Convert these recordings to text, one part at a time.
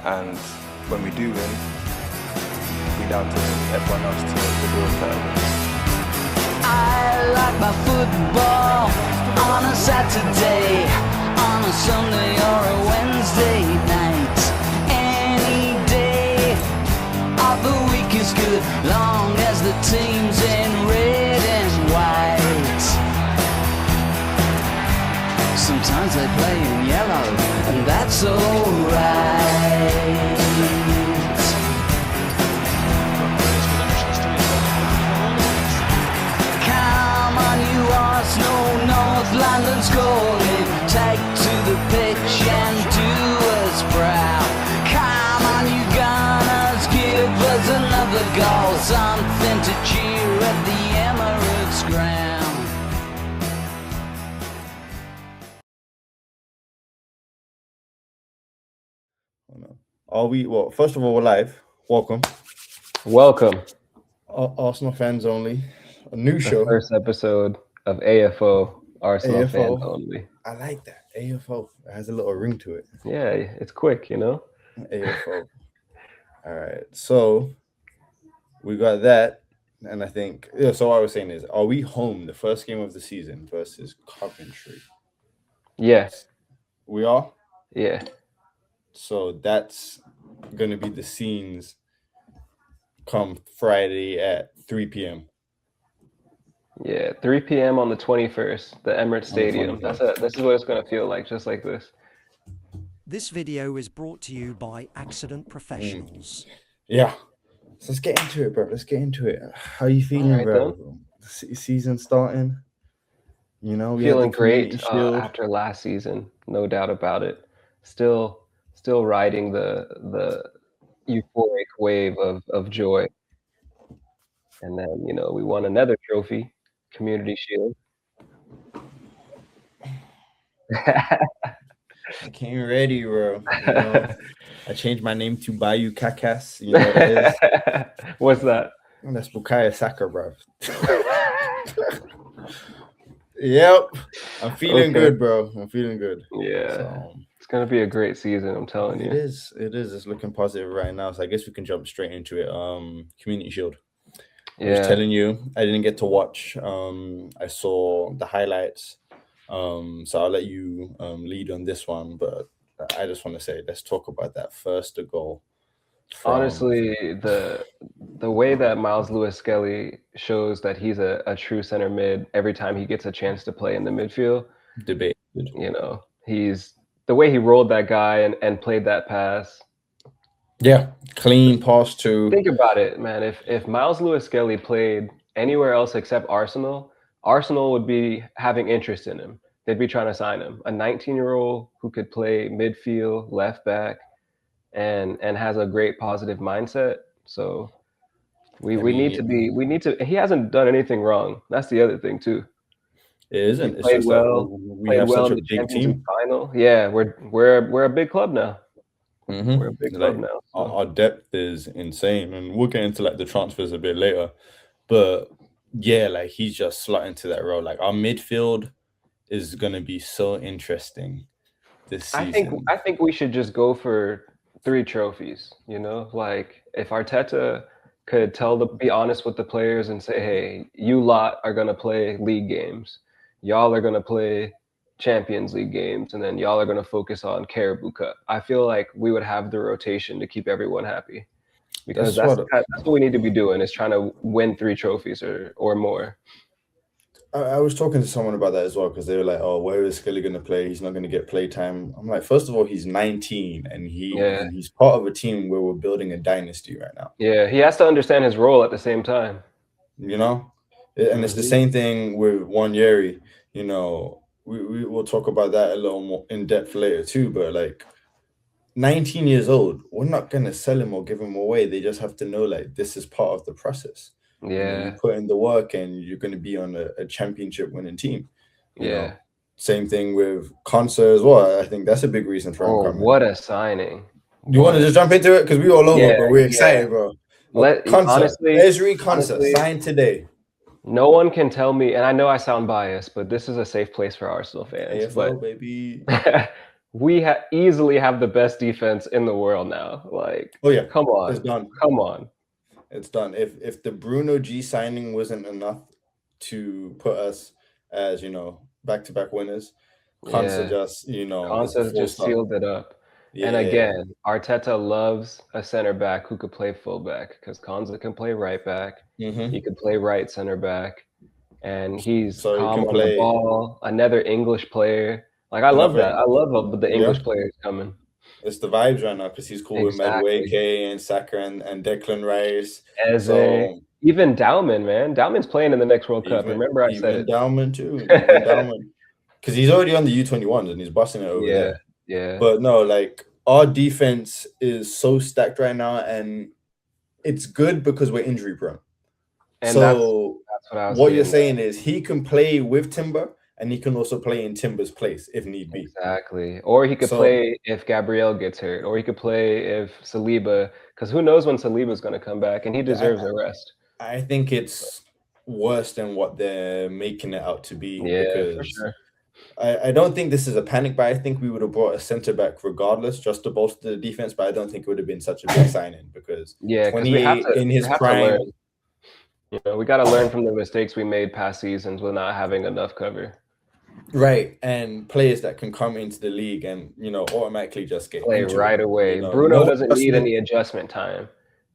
And when we do win, it'll be down to everyone else to do it better. I like my football on a Saturday, on a Sunday or a Wednesday night. Any day of the week is good, long as the team's in red and white. Sometimes they play in yellow, and that's alright. Arsenal, North London's calling. Take to the pitch and do us proud. Come on, you Gunners, give us another goal. Something to cheer at the Emirates ground. Well, first of all, we're live. Welcome. Arsenal fans only. A new show. First episode of AFO, Arsenal AFO. fans only. I like that. AFO. It has a little ring to it. Yeah, it's quick, you know? AFO. All right. So we got that. And I think, so what I was saying is, are we home the first game of the season versus Coventry? Yes. We are? Yeah. So that's going to be the scenes come Friday at 3 p.m. Yeah, 3 p.m. on the 21st, the Emirates Stadium. This is what it's going to feel like, just like this. This video is brought to you by Accident Professionals. Yeah. So let's get into it, bro. Let's get into it. How are you feeling, right, bro? Season starting. You know, we feeling great after last season, no doubt about it. Still riding the euphoric wave of joy. And then, you know, we won another trophy, Community Shield. I came ready, bro. You know, I changed my name to Bayou Kakas. You know what it is? What's that? That's Bukayo Saka, bro. Yep. I'm feeling good, bro. I'm feeling good. Yeah. So, it's going to be a great season, I'm telling you. It is. It's looking positive right now. So I guess we can jump straight into it. Community Shield. I was telling you, I didn't get to watch. I saw the highlights. So I'll let you lead on this one. But I just want to say, let's talk about that first goal. Honestly, the way that Miles Lewis-Skelly shows that he's a true center mid every time he gets a chance to play in the midfield. Debated. You know, the way he rolled that guy and played that pass. Yeah, clean pass to. Think about it, man. If Miles Lewis-Skelly played anywhere else except Arsenal would be having interest in him. They'd be trying to sign him. A 19-year-old who could play midfield, left back, and has a great positive mindset. So we need to. He hasn't done anything wrong. That's the other thing too. It isn't. He played well. We have such a big team. Final. Yeah, we're a big club now. Mm-hmm. We're a big club now. So. Our depth is insane, and we'll get into the transfers a bit later. But yeah, he's just slotting to that role. Our midfield is gonna be so interesting this season. I think we should just go for 3 trophies. You know, if Arteta could be honest with the players and say, hey, you lot are gonna play league games, y'all are gonna play Champions League games, and then y'all are going to focus on Carabao Cup. I feel like we would have the rotation to keep everyone happy, because that's what we need to be doing, is trying to win 3 trophies or more. I was talking to someone about that as well, because they were like, oh, where is Skelly going to play? He's not going to get play time. I'm like, first of all, he's 19 and he's part of a team where we're building a dynasty right now. Yeah, he has to understand his role at the same time. You know? And it's the same thing with Wanyeri, you know. We will talk about that a little more in depth later too, but 19 years old, we're not gonna sell him or give him away. They just have to know this is part of the process. Yeah, you put in the work and you're gonna be on a championship winning team. You know? Same thing with Konsa as well. I think that's a big reason for him coming. What a signing! You want to just jump into it, because we're all over, but we're excited, bro. Honestly, Ezri Konsa signed today. No one can tell me, and I know I sound biased, but this is a safe place for Arsenal fans. AFL, baby. we easily have the best defense in the world now. Like, Oh yeah, come on, it's done. come on. It's done. If the Bruno G signing wasn't enough to put us as back-to-back winners, Konsa Yeah, just it's a Konsa full just stop. sealed it up. And Yeah. again, Arteta loves a center back who could play fullback because Konsa can play right back. Mm-hmm. He could play right center back, and he's So he calm can on the play ball. Another English player. Like, I love another. that. I love the Yeah, English players coming. it's the vibes right now because he's cool with Exactly. Madueke and Saka and Declan Rice. Eze, So even Dowman, man. Dowman's playing in the next World Cup. Remember, I said even it. Dowman too. Even Dowman. Because he's already on the U21s and he's busting it over there. Yeah. But no, like our defense is so stacked right now, and it's good because we're injury prone. And So that's what I was what you're getting saying is he can play with Timber and he can also play in Timber's place if need be. Exactly. Or he could play if Gabriel gets hurt, or he could play if Saliba, because who knows when Saliba's going to come back, and he deserves a rest. I think it's worse than what they're making it out to be. Yeah, because for sure. I don't think this is a panic buy. I think we would have brought a center back regardless, just to bolster the defense. But I don't think it would have been such a big signing because 28 in his prime. We got to learn from the mistakes we made past seasons with not having enough cover. Right, and players that can come into the league and automatically just get play right away. Bruno doesn't need any adjustment time.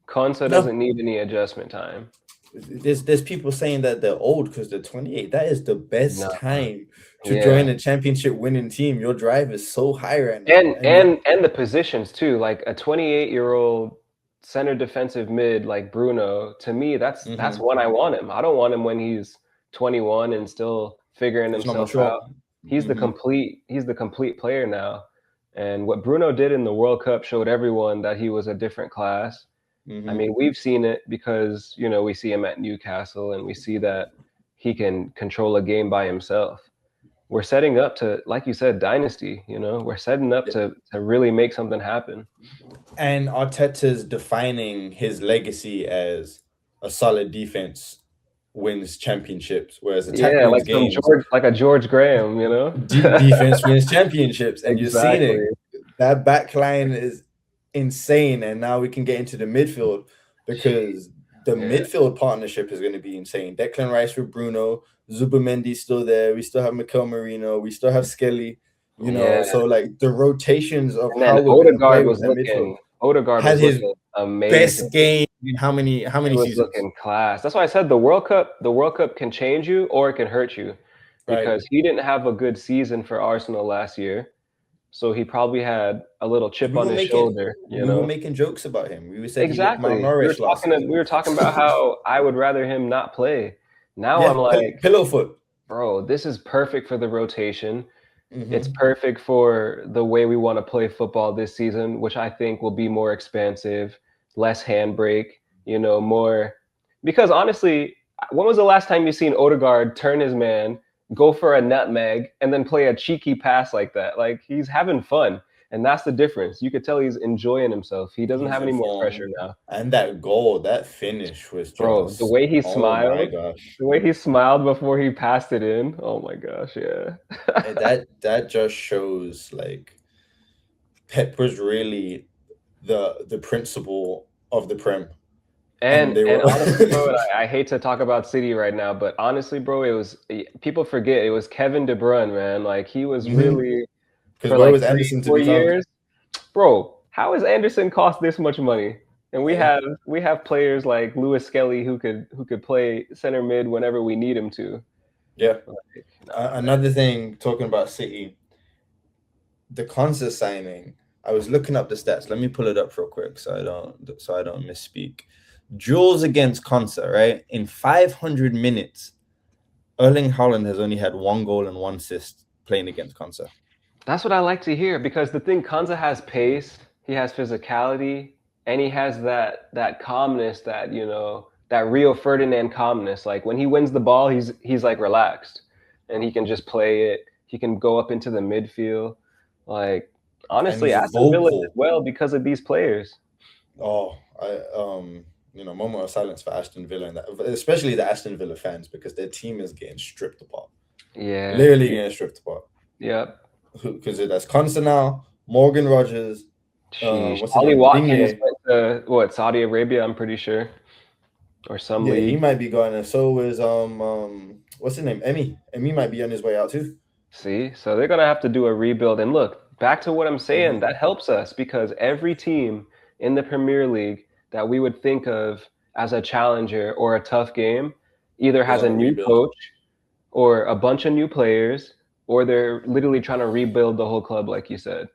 Konsa doesn't need any adjustment time. There's people saying that they're old because they're 28. That is the best time to join a championship winning team. Your drive is so high right now. And the positions too. Like a 28-year-old center defensive mid like Bruno, to me, that's when I want him. I don't want him when he's 21 and still figuring himself out. He's the complete player now. And what Bruno did in the World Cup showed everyone that he was a different class. I mean, we've seen it because, we see him at Newcastle and we see that he can control a game by himself. We're setting up to, like you said, dynasty, we're setting up to really make something happen. And Arteta's defining his legacy as a solid defense wins championships, whereas attack wins games. Like a George Graham, Defense wins championships, and you've seen it. That back line is insane, and now we can get into the midfield because the midfield partnership is going to be insane. Declan Rice with Bruno, Zubamendi's still there. We still have Mikel Merino. We still have Skelly. So like the rotations of how Odegaard was looking. Odegaard had his amazing. Best game in how many seasons? Looking class. That's why I said the World Cup can change you or it can hurt you, because he didn't have a good season for Arsenal last year. So he probably had a little chip on his shoulder. We were making jokes about him. We were saying exactly. We were talking about how I would rather him not play. Now I'm like, Pillowfoot. Bro, this is perfect for the rotation. It's perfect for the way we want to play football this season, which I think will be more expansive, less handbrake, more. Because honestly, when was the last time you seen Odegaard turn his man, go for a nutmeg, and then play a cheeky pass like that? Like, he's having fun. And that's the difference. You could tell he's enjoying himself. He doesn't have any more pressure now. And that goal, that finish was just... Bro, the way he smiled. Oh my gosh. The way he smiled before he passed it in. Oh my gosh, yeah. that just shows, like, Pep was really the principal of the Prem. And honestly, bro, I hate to talk about City right now, but honestly, bro, people forget it was Kevin De Bruyne, man. Like, he was really... Because where was Anderson to 4 years, bro? How has Anderson cost this much money? And we have players like Lewis Skelly who could play center mid whenever we need him to. Yeah. Another thing, talking about City, the Konsa signing. I was looking up the stats. Let me pull it up real quick so I don't misspeak. Duels against Konsa, right? In 500 minutes, Erling Haaland has only had 1 goal and 1 assist playing against Konsa. That's what I like to hear, because the thing, Konsa has pace, he has physicality, and he has that calmness, that that Rio Ferdinand calmness. Like, when he wins the ball, he's like relaxed, and he can just play it. He can go up into the midfield. Like, honestly, Aston Villa did well because of these players. Oh, moment of silence for Aston Villa, and especially the Aston Villa fans, because their team is getting stripped apart. Yeah, literally getting stripped apart. Yep. because that's Konsa now, Morgan Rogers. What's his Ollie name? Watkins Digne. went to Saudi Arabia, I'm pretty sure, or some Yeah, he league. might be going. And so is what's his name? Emmy might be on his way out too. See, so they're gonna have to do a rebuild. And look, back to what I'm saying, that helps us because every team in the Premier League that we would think of as a challenger or a tough game either has a new coach or a bunch of new players, or they're literally trying to rebuild the whole club, like you said.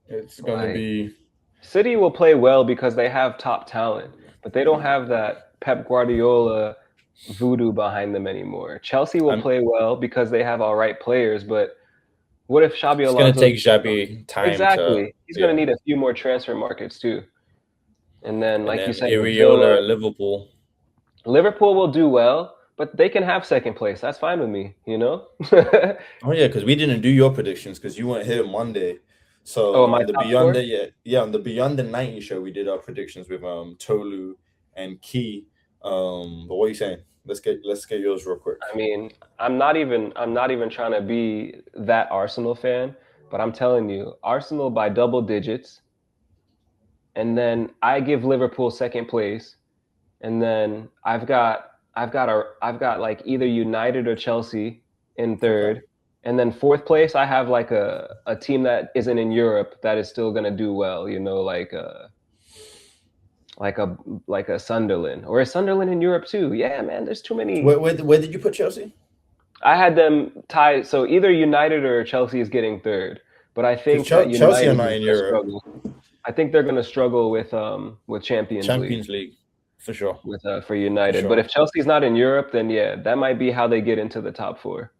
It's gonna be. City will play well because they have top talent, but they don't have that Pep Guardiola voodoo behind them anymore. Chelsea will play well because they have all right players, but what if Xabi Alonso? It's gonna take Xabi time. Exactly. He's gonna need a few more transfer markets too. And then, like you said, Areola, Liverpool. Liverpool will do well, but they can have second place. That's fine with me, you know? Oh yeah, because we didn't do your predictions because you weren't here Monday. So on the Beyond on the Beyond the 90 show, we did our predictions with Tolu and Key. But what are you saying? Let's get yours real quick. I mean, I'm not even trying to be that Arsenal fan, but I'm telling you, Arsenal by double digits, and then I give Liverpool second place, and then I've got like either United or Chelsea in third, and then fourth place I have like a team that isn't in Europe that is still gonna do well, you know, like a Sunderland, or a Sunderland in Europe too. Yeah, man, there's too many. Where did you put Chelsea? I had them tied, so either United or Chelsea is getting third, but I think Chelsea are not in Europe. Struggle. I think they're going to struggle with Champions League for sure. For United, for sure. But if Chelsea's not in Europe, then yeah, that might be how they get into the top four.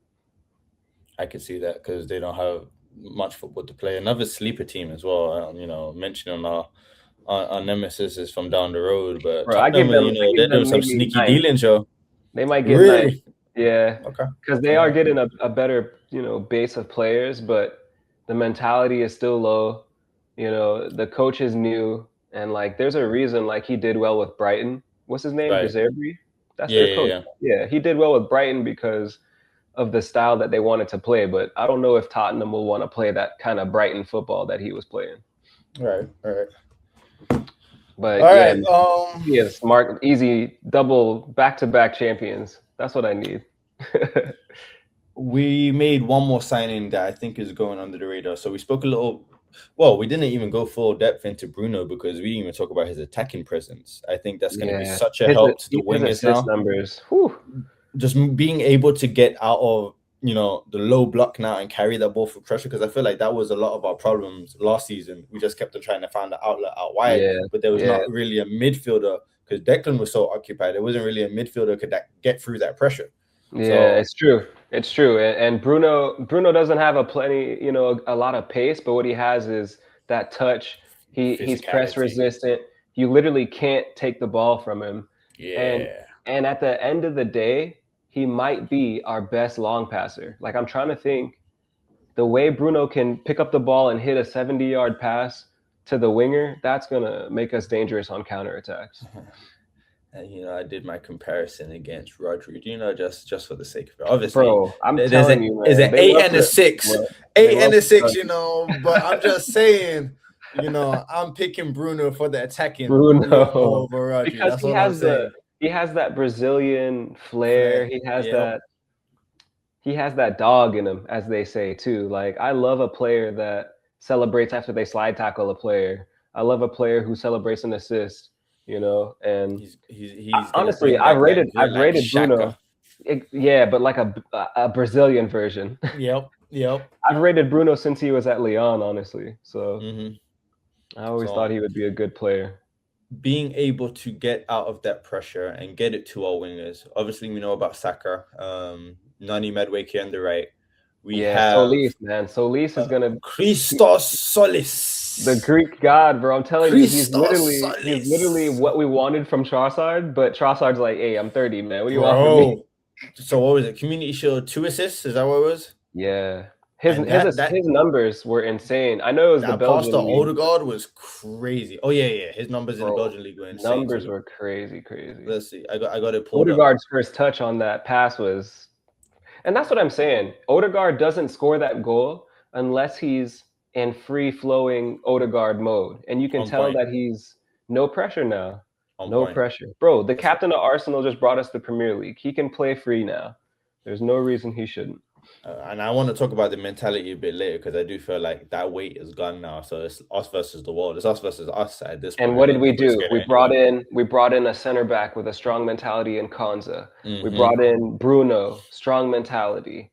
I could see that because they don't have much football to play. Another sleeper team as well. You know, mentioning our nemesis is from down the road, but bro, I give them, they're doing some sneaky dealing, Joe. They might get really? Yeah, okay, because they are getting a better, you know, base of players, but the mentality is still low. You know, the coach is new, and like there's a reason like he did well with Brighton. What's his name? Ezri? That's their coach. Yeah, he did well with Brighton because of the style that they wanted to play, but I don't know if Tottenham will want to play that kind of Brighton football that he was playing. Right. But yeah, smart, easy, double back-to-back champions. That's what I need. We made one more signing that I think is going under the radar. So we spoke a little. Well, we didn't even go full depth into Bruno because we didn't even talk about his attacking presence. I think that's going to be such a help to the wingers now. Numbers. Whew. Just being able to get out of, you know, the low block now and carry that ball for pressure, because I feel like that was a lot of our problems last season. We just kept on trying to find the outlet out wide, but there was not really a midfielder because Declan was so occupied. There wasn't really a midfielder could get through that pressure. Yeah, it's true. And Bruno doesn't have a lot of pace, but what he has is that touch. He's press resistant. You literally can't take the ball from him. Yeah. And at the end of the day, he might be our best long passer. Like, I'm trying to think, the way Bruno can pick up the ball and hit a 70-yard pass to the winger, that's going to make us dangerous on counterattacks. And, you know, I did my comparison against Rodri, you know, just for the sake of it. Obviously, bro, I'm telling you, man. Is an 8 and a 6. 8 and a 6, you know, but I'm just saying, you know, I'm picking Bruno for the attacking over Rodri. Because That's he has that Brazilian flair. He has that dog in him, as they say, too. Like, I love a player that celebrates after they slide tackle a player. I love a player who celebrates an assist, you know. And he's honestly, I've rated Bruno. But like a Brazilian version. Yep. I've rated Bruno since he was at Lyon, honestly. So I always thought he would be a good player. Being able to get out of that pressure and get it to our wingers. Obviously, we know about Saka, Nani Madueke on the right. We have Solis, man. Solis is gonna Christos Solis, the Greek god, bro. I'm telling you, he's literally what we wanted from Trossard. But Trossard's like, hey, I'm 30, man. What do you want from me? So what was it? Community Shield 2 assists? Is that what it was? Yeah. His numbers were insane. I know it was the Belgian league. Odegaard was crazy. Oh yeah. His numbers in the Belgian league were insane. Numbers were crazy. Let's see. I got it pulled Odegaard's first touch on that pass was And that's what I'm saying. Odegaard doesn't score that goal unless he's in free-flowing Odegaard mode. And you can tell that he's no pressure now. No pressure. Bro, the captain of Arsenal just brought us the Premier League. He can play free now. There's no reason he shouldn't. And I want to talk about the mentality a bit later because I do feel like that weight is gone now. So it's us versus the world. It's us versus us at this point. And what did we do? We brought in a center back with a strong mentality in Konsa. We brought in Bruno, strong mentality.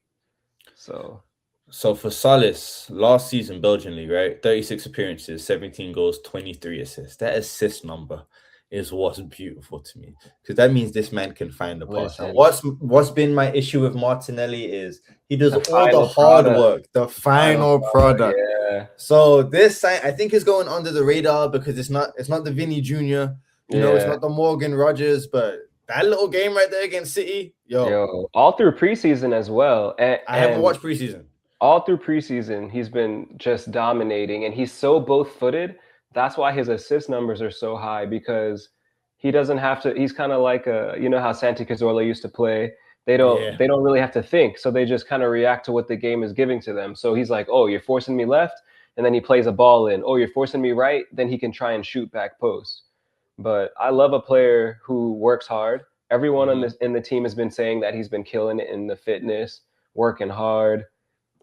So for Salis, last season Belgian League, right? 36 appearances, 17 goals, 23 assists. That assist number is what's beautiful to me because that means this man can find the pass. And what's been my issue with Martinelli is he does all the hard work, the final product. Yeah. So this I think is going under the radar because it's not the Vinny Jr. You know, it's not the Morgan Rogers, but that little game right there against City, yo, all through preseason as well. And I haven't watched preseason. All through preseason, he's been just dominating, and he's so both-footed. That's why his assist numbers are so high because he doesn't have to. He's kind of like you know how Santi Cazorla used to play. They don't really have to think, so they just kind of react to what the game is giving to them. So he's like, "Oh, you're forcing me left," and then he plays a ball in. "Oh, you're forcing me right," then he can try and shoot back post. But I love a player who works hard. Everyone in the team has been saying that he's been killing it in the fitness, working hard.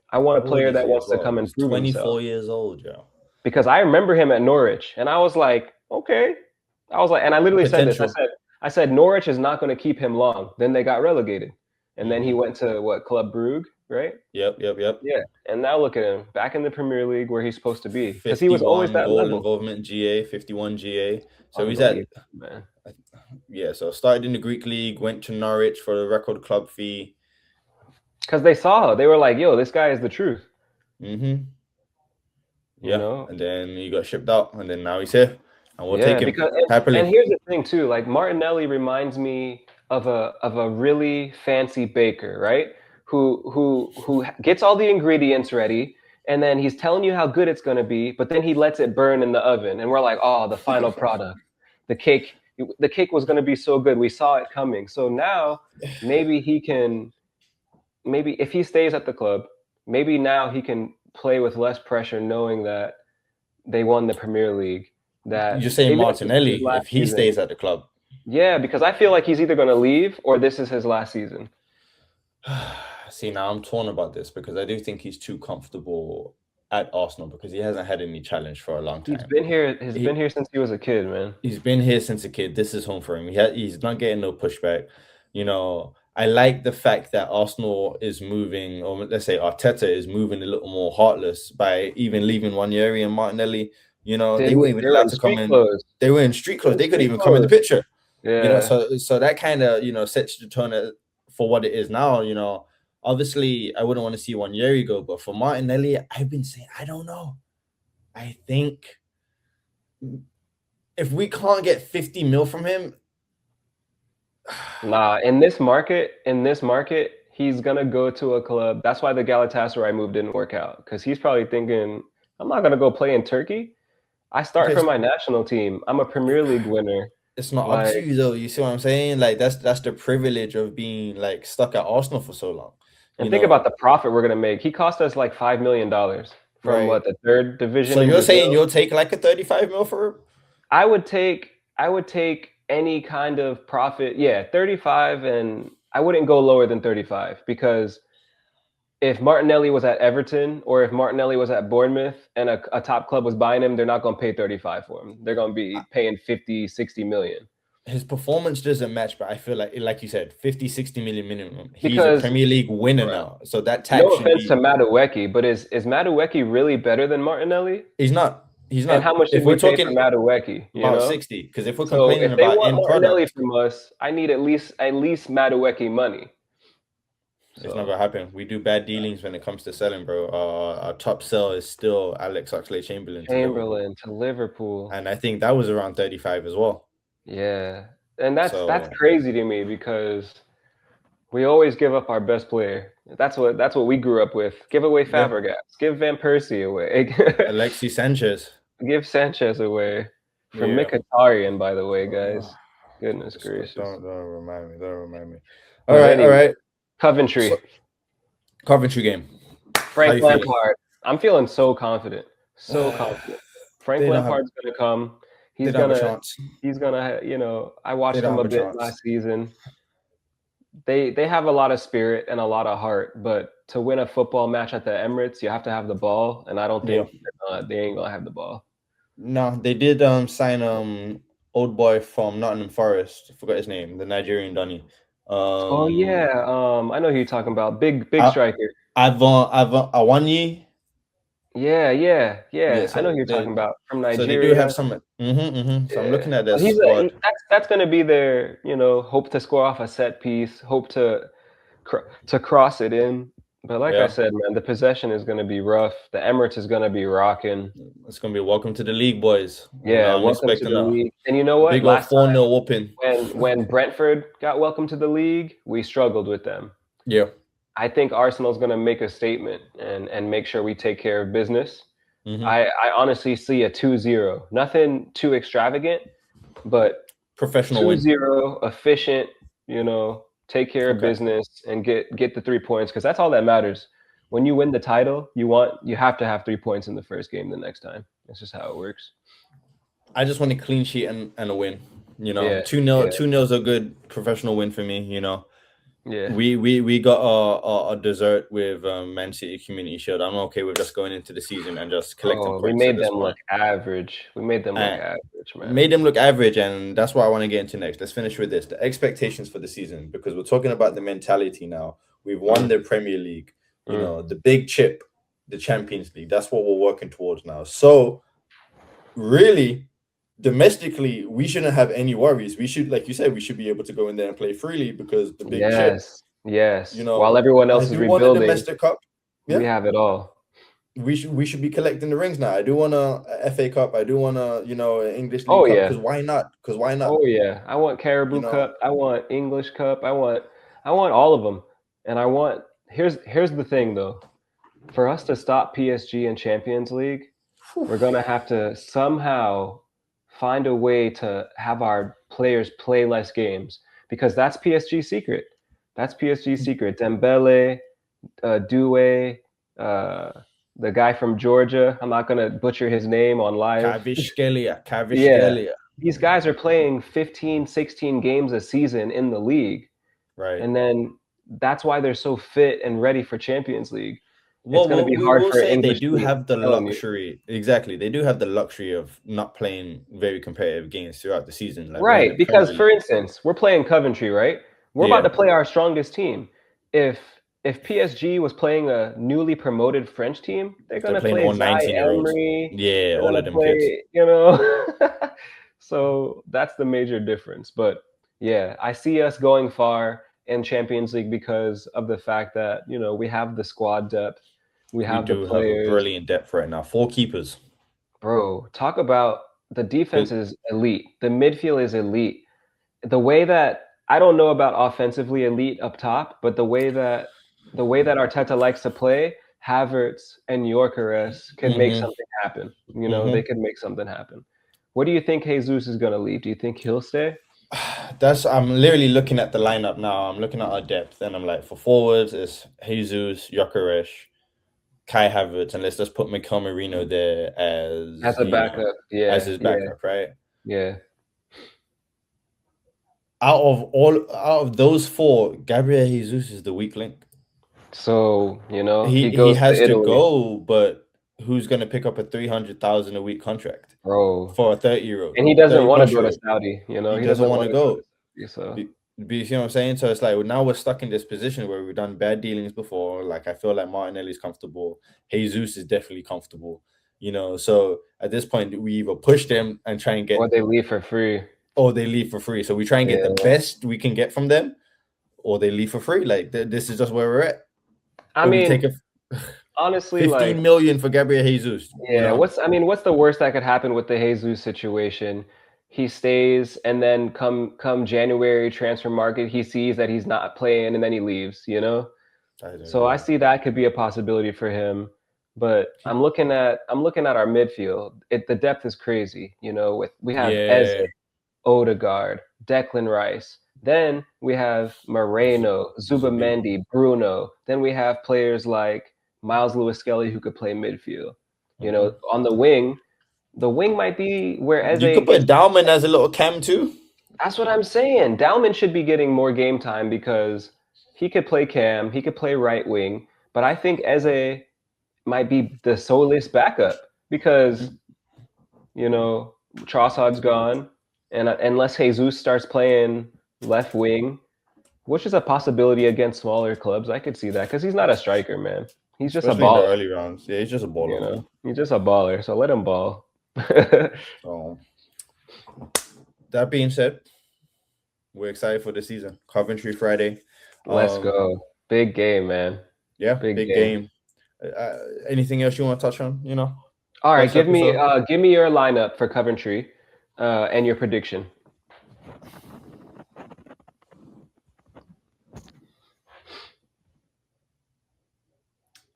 I want a player that wants to come and prove himself. 24 years old, Joe. Because I remember him at Norwich, and I was like, okay. And I literally said this. I said Norwich is not going to keep him long. Then they got relegated, and then he went to Club Brugge, right? Yep. Yeah, and now look at him back in the Premier League where he's supposed to be because he was always that level. Involvement GA, 51 GA. So he's at man. Yeah. So started in the Greek league, went to Norwich for the record club fee. Because they were like, yo, this guy is the truth. Mm-hmm. You know? And then he got shipped out, and then now he's here, and we'll take him happily. And here's the thing too, like Martinelli reminds me of a really fancy baker, right? Who gets all the ingredients ready, and then he's telling you how good it's going to be, but then he lets it burn in the oven, and we're like, oh, the final product, the cake was going to be so good, we saw it coming. So now maybe if he stays at the club, maybe now he can play with less pressure, knowing that they won the Premier League. That you're saying Martinelli, if he stays at the club. Yeah, because I feel like he's either going to leave or this is his last season. See, now I'm torn about this because I do think he's too comfortable at Arsenal because he hasn't had any challenge for a long time. He's been here since he was a kid, man. He's been here since a kid. This is home for him. He's not getting no pushback. You know, I like the fact that Arsenal is moving, or let's say Arteta is moving a little more heartless by even leaving Wanyeri and Martinelli. You know, they weren't even allowed to come in. They were in street clothes. They couldn't even come in the picture. Yeah. You know, so that kind of, you know, sets the tone for what it is now. You know, obviously I wouldn't want to see Wanyeri go, but for Martinelli, I've been saying, I don't know. I think if we can't get 50 mil from him, nah, in this market, he's gonna go to a club. That's why the Galatasaray move didn't work out, because he's probably thinking, I'm not gonna go play in Turkey. I start for my national team. I'm a Premier League winner. It's not up to you though. You see what I'm saying? Like that's the privilege of being like stuck at Arsenal for so long. And think about the profit we're gonna make. He cost us like $5 million from the third division. So you're saying you'll take like a 35 mil for him? I would take any kind of profit. Yeah, 35, and I wouldn't go lower than 35, because if Martinelli was at Everton or if Martinelli was at Bournemouth and a top club was buying him, they're not going to pay 35 for him. They're going to be paying 50, 60 million. His performance doesn't match, but I feel like you said, 50, 60 million minimum. He's a Premier League winner now. So that tax no offense to Madueke, but is Madueke really better than Martinelli? He's not. And how much did we pay for Madueke? About 60. Because if we're complaining if they about want Martinelli product from us, I need at least Madueke money. It's not gonna happen. We do bad dealings when it comes to selling, bro. Our top sell is still Alex Oxlade-Chamberlain to Liverpool, and I think that was around 35 as well. Yeah, and that's crazy to me, because we always give up our best player. That's what we grew up with. Give away Fabregas. Give Van Persie away. Alexis Sanchez. Give Sanchez away from Mkhitaryan, by the way, guys. Goodness gracious. Don't remind me. All right. Coventry. Coventry game. Frank Lampard. I'm feeling so confident. So confident. Frank Lampard's going to come. He's going to, you know, I watched him a bit last season. They have a lot of spirit and a lot of heart, but to win a football match at the Emirates, you have to have the ball, and I don't think they ain't going to have the ball. No, they did sign old boy from Nottingham Forest. I forgot his name, the Nigerian Donny. Oh yeah, I know who you're talking about. Big striker. Awanyi. Yeah. So I know who you're talking about from Nigeria. So they do have some. So I'm looking at their squad. That's going to be their, you know, hope to score off a set piece, hope to cross it in. But like I said, man, the possession is going to be rough. The Emirates is going to be rocking. It's going to be welcome to the league, boys. Yeah, welcome to the league. And you know what? Big old 4-0 whooping. When Brentford got welcome to the league, we struggled with them. Yeah. I think Arsenal's going to make a statement and make sure we take care of business. Mm-hmm. I honestly see a 2-0. Nothing too extravagant, but professional 2-0, efficient, you know, take care of business and get the 3 points, because that's all that matters. When you win the title, you have to have 3 points in the first game the next time. That's just how it works. I just want a clean sheet and a win. You know, 2-0 2-0 is a good professional win for me, you know. Yeah. We got a dessert with Man City Community Shield. I'm okay with just going into the season and just collecting points. We made them look average. Man. Made them look average, and that's what I want to get into next. Let's finish with this. The expectations for the season, because we're talking about the mentality now. We've won the Premier League, you know, the big chip, the Champions League. That's what we're working towards now. So really, domestically, we shouldn't have any worries. We should, like you said, we should be able to go in there and play freely, because the big chip. Yes. You know, while everyone else is rebuilding, want a domestic cup. We have it all. We should be collecting the rings now. I do want a FA Cup. I do want an English League Cup. Because why not? Oh yeah, I want Carabao Cup. I want English Cup. I want all of them. And I want here's the thing though. For us to stop PSG in Champions League, we're gonna have to somehow find a way to have our players play less games, because that's PSG's secret. Dembele, Doué, the guy from Georgia. I'm not gonna butcher his name on live. Kvaratskhelia. Yeah. These guys are playing 15, 16 games a season in the league. Right. And then that's why they're so fit and ready for Champions League. Well, it's going to be hard for English. They do have the luxury. Exactly. They do have the luxury of not playing very competitive games throughout the season. Like, right. Because, for instance, we're playing Coventry, right? We're about to play our strongest team. If PSG was playing a newly promoted French team, they're going to play all 19-year-olds. Yeah, all of them kids. You know? So that's the major difference. But, yeah, I see us going far in Champions League because of the fact that, you know, we have the squad depth. We have the players. Have a brilliant depth right now. 4 keepers. Bro, talk about the defense is elite. The midfield is elite. The way that, I don't know about offensively elite up top, but the way that Arteta likes to play, Havertz and Gyökeres can make something happen. You know, they can make something happen. What do you think Jesus is going to leave? Do you think he'll stay? I'm literally looking at the lineup now. I'm looking at our depth, and I'm like, for forwards, it's Jesus, Gyökeres, Kai Havertz, and let's just put Mikel Merino there as a backup. As his backup, right? Yeah. Out of those 4, Gabriel Jesus is the weak link. So, you know, he has to go, but who's going to pick up a $300,000 a week contract, bro, for a 30-year-old? And he doesn't want to go to Saudi. You know, he doesn't want to go. So. You see what I'm saying? So it's like now we're stuck in this position where we've done bad dealings before. Like, I feel like Martinelli's comfortable. Jesus is definitely comfortable. You know, so at this point, we either push them and try and get, or they leave for free. So we try and get the best we can get from them, or they leave for free. Like, this is just where we're at. I mean, honestly, 15 million for Gabriel Jesus. Yeah. You know? What's the worst that could happen with the Jesus situation? He stays, and then come January transfer market, he sees that he's not playing, and then he leaves. You know, I see that could be a possibility for him. But I'm looking at our midfield. The depth is crazy. You know, we have Ezri, Odegaard, Declan Rice, Then we have Moreno, Zubamendi, Bruno. Then we have players like Miles Lewis-Skelly who could play midfield. You know, on the wing might be where Eze You could put Dalman as a little cam too. That's what I'm saying. Dalman should be getting more game time because he could play cam, he could play right wing, but I think Eze might be the soulless backup because, you know, Trossard's gone, and unless Jesus starts playing left wing, which is a possibility against smaller clubs, I could see that because he's not a striker, man. He's just Especially a baller. in the early rounds. Yeah, he's just a baller. You know, he's just a baller. So let him ball. So, that being said, we're excited for the season. Coventry Friday. Let's go. Big game, man. Yeah, big game. Anything else you want to touch on? You know. All right, give me your lineup for Coventry, and your prediction.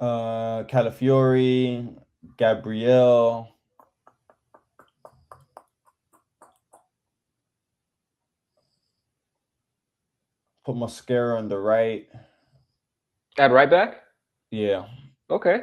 Calafiori, Gabriel. Put Mascara on the right. At right back? Yeah. Okay.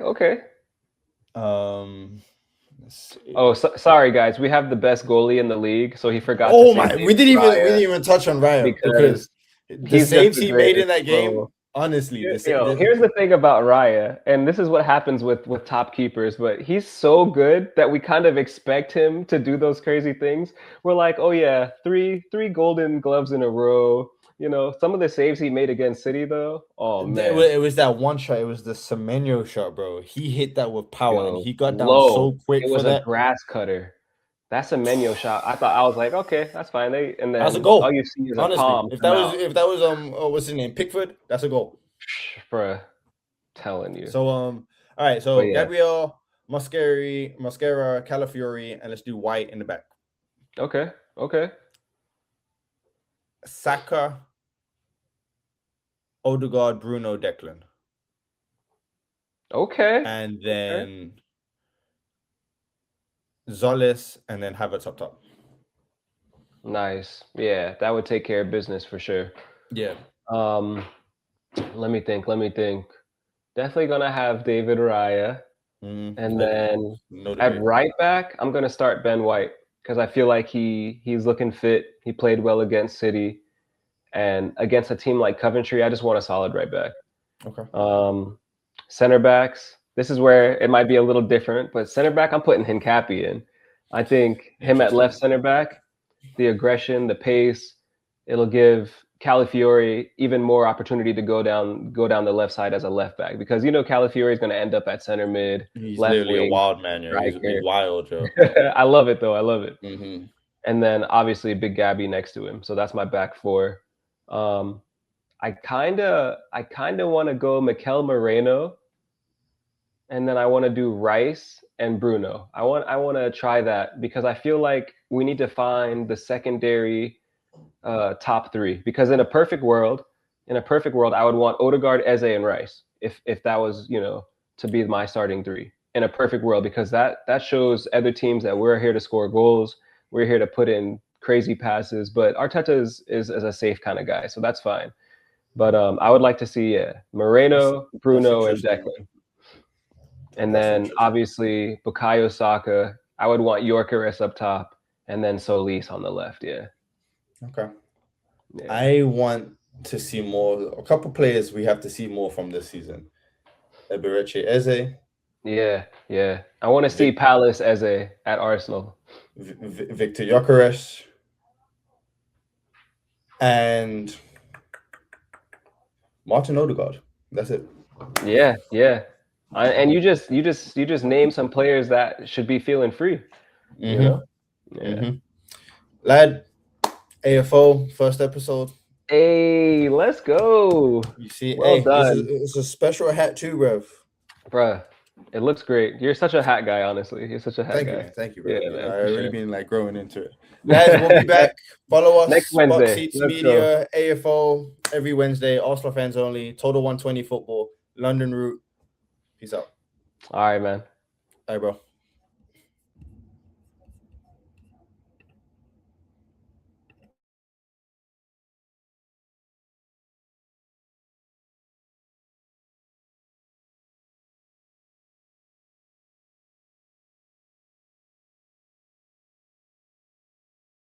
Sorry guys. We have the best goalie in the league, so he forgot. Oh my! We didn't even touch on Raya because the saves he made in that game. Honestly, here's the thing about Raya, and this is what happens with top keepers, but he's so good that we kind of expect him to do those crazy things. We're like, oh yeah, three golden gloves in a row. You know, some of the saves he made against City, though. Oh man, it was that one shot. It was the Semenyo shot, bro. He hit that with power, and he got down so quick. It was a grass cutter. That's a Menyo shot. I was like, okay, that's fine. And then that's a goal. All you see is a palm. If that was what's his name, Pickford, that's a goal. Bruh, telling you. So all right. So Gabriel, Mascara, Calafiori, and let's do White in the back. Okay. Saka, Odegaard, Bruno, Declan. Okay. And then Zolis, and then Havertz up top. Nice. Yeah, that would take care of business for sure. Yeah. Let me think. Definitely gonna have David Raya. And then at right back, I'm gonna start Ben White because I feel like he's looking fit. He played well against City, and against a team like Coventry, I just want a solid right back. Okay. Center backs. This is where it might be a little different, but center back, I'm putting Hincapi in. I think him at left center back, the aggression, the pace, it'll give Calafiori even more opportunity to go down the left side as a left back because you know Calafiori is going to end up at center mid. He's literally a wild man. He's wild, Joe. I love it though. I love it. Mm-hmm. And then obviously Big Gabby next to him. So that's my back four. I kind of want to go Mikel Moreno, and then I want to do Rice and Bruno. I want to try that because I feel like we need to find the secondary top three. Because in a perfect world, I would want Odegaard, Eze, and Rice. If that was to be my starting three in a perfect world, because that shows other teams that we're here to score goals. We're here to put in crazy passes. But Arteta is a safe kind of guy, so that's fine. But I would like to see Moreno, Bruno, and Declan. And then obviously Bukayo Saka. I would want Gyökeres up top, and then Solis on the left. Yeah. Okay. Yeah. I want to see more. A couple players we have to see more from this season. Eberechi Eze. Yeah. I want to see Palace Eze at Arsenal. Victor Gyökeres. And Martin Odegaard. That's it. Yeah. And you just name some players that should be feeling free. Mm-hmm. You know? Yeah. Mm-hmm. Lad, AFO first episode. Hey, let's go. You see, well done. It's a special hat too, bruh. It looks great. You're such a hat guy, honestly. You're such a hat guy. Thank you, bro. Yeah, man, I've really been growing into it. Guys, we'll be back. Follow us next Wednesday. BoxSeats Media, AFO every Wednesday. Arsenal fans only. Total 120 football. London route. Peace out. All right, man. All right, bro.